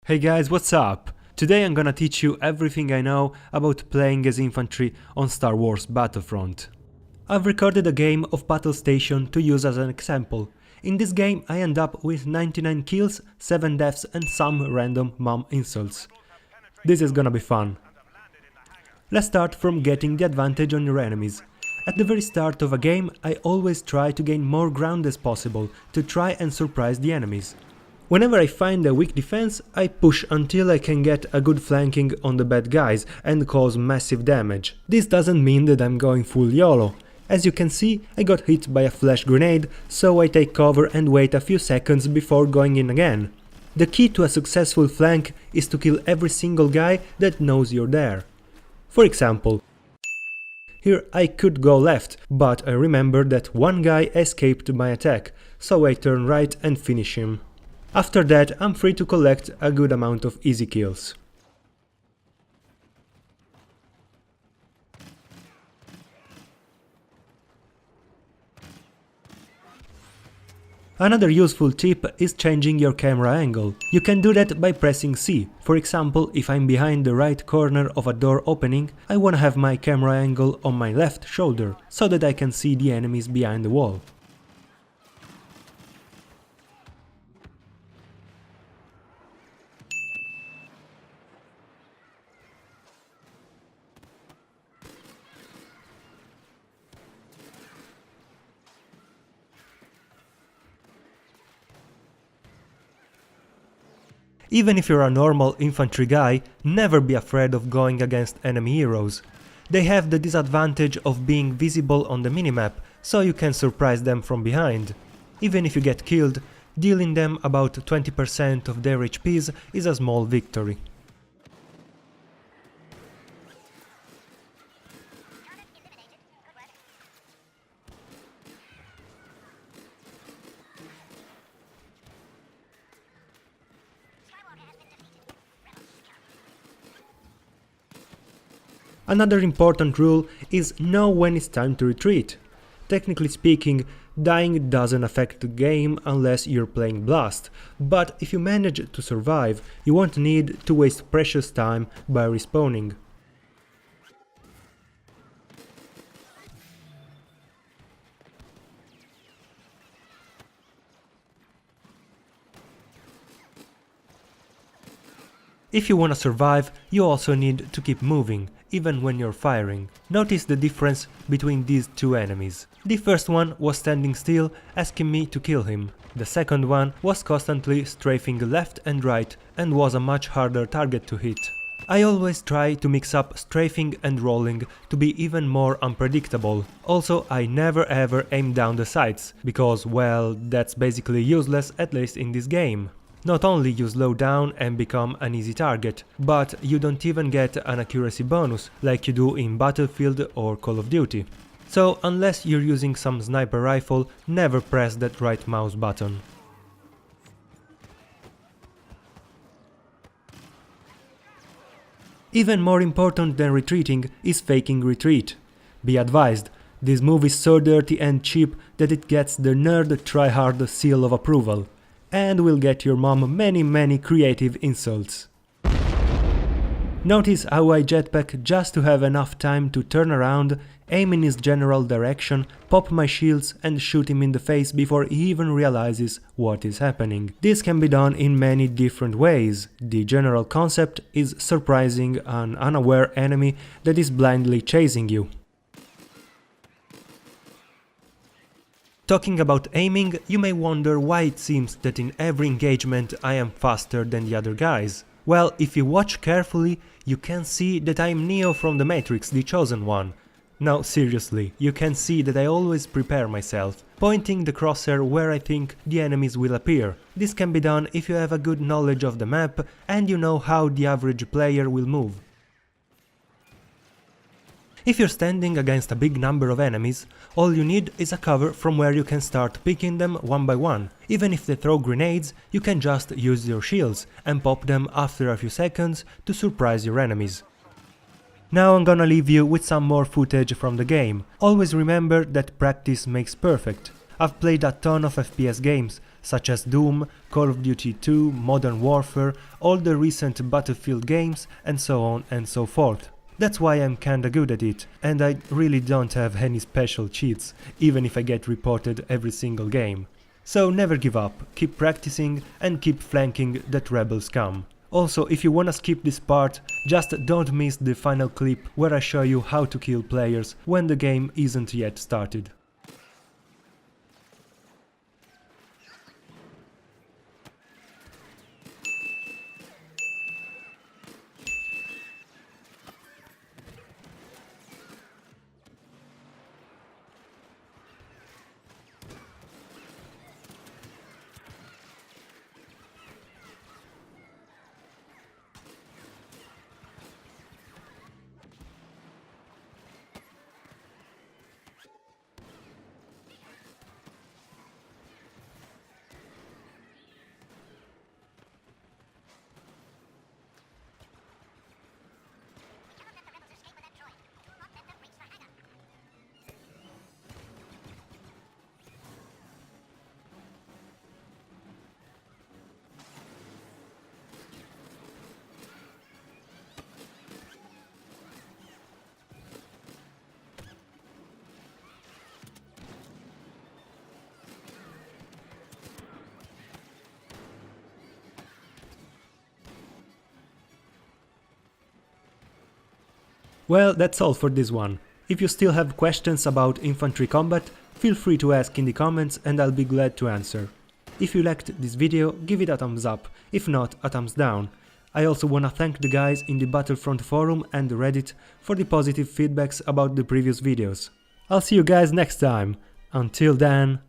Hey guys, what's up? Today I'm gonna teach you everything I know about playing as infantry on Star Wars Battlefront. I've recorded a game of Battle Station to use as an example. In this game I end up with 99 kills, 7 deaths and some random mom insults. This is gonna be fun. Let's start from getting the advantage on your enemies. At the very start of a game I always try to gain more ground as possible to try and surprise the enemies. Whenever I find a weak defense, I push until I can get a good flanking on the bad guys and cause massive damage. This doesn't mean that I'm going full YOLO. As you can see, I got hit by a flash grenade, so I take cover and wait a few seconds before going in again. The key to a successful flank is to kill every single guy that knows you're there. For example, here I could go left, but I remember that one guy escaped my attack, so I turn right and finish him. After that, I'm free to collect a good amount of easy kills. Another useful tip is changing your camera angle. You can do that by pressing C. For example, if I'm behind the right corner of a door opening, I wanna have my camera angle on my left shoulder, so that I can see the enemies behind the wall. Even if you're a normal infantry guy, never be afraid of going against enemy heroes. They have the disadvantage of being visible on the minimap, so you can surprise them from behind. Even if you get killed, dealing them about 20% of their HPs is a small victory. Another important rule is know when it's time to retreat. Technically speaking, dying doesn't affect the game unless you're playing Blast, but if you manage to survive, you won't need to waste precious time by respawning. If you wanna survive, you also need to keep moving, even when you're firing. Notice the difference between these two enemies. The first one was standing still, asking me to kill him. The second one was constantly strafing left and right and was a much harder target to hit. I always try to mix up strafing and rolling to be even more unpredictable. Also, I never ever aim down the sights, because, well, that's basically useless, at least in this game. Not only you slow down and become an easy target, but you don't even get an accuracy bonus like you do in Battlefield or Call of Duty. So unless you're using some sniper rifle, never press that right mouse button. Even more important than retreating is faking retreat. Be advised, this move is so dirty and cheap that it gets the nerd tryhard seal of approval. And will get your mom many creative insults. Notice how I jetpack just to have enough time to turn around, aim in his general direction, pop my shields and shoot him in the face before he even realizes what is happening. This can be done in many different ways. The general concept is surprising an unaware enemy that is blindly chasing you. Talking about aiming, you may wonder why it seems that in every engagement I am faster than the other guys. Well, if you watch carefully, you can see that I am Neo from the Matrix, the Chosen One. Now seriously, you can see that I always prepare myself, pointing the crosshair where I think the enemies will appear. This can be done if you have a good knowledge of the map and you know how the average player will move. If you're standing against a big number of enemies, all you need is a cover from where you can start picking them one by one. Even if they throw grenades, you can just use your shields and pop them after a few seconds to surprise your enemies. Now I'm gonna leave you with some more footage from the game. Always remember that practice makes perfect. I've played a ton of FPS games, such as Doom, Call of Duty 2, Modern Warfare, all the recent Battlefield games, and so on and so forth. That's why I'm kinda good at it, and I really don't have any special cheats, even if I get reported every single game. So never give up, keep practicing and keep flanking that rebel scum. Also, if you wanna skip this part, just don't miss the final clip where I show you how to kill players when the game isn't yet started. Well, that's all for this one. If you still have questions about infantry combat, feel free to ask in the comments and I'll be glad to answer. If you liked this video, give it a thumbs up, if not, a thumbs down. I also wanna thank the guys in the Battlefront forum and Reddit for the positive feedbacks about the previous videos. I'll see you guys next time. Until then...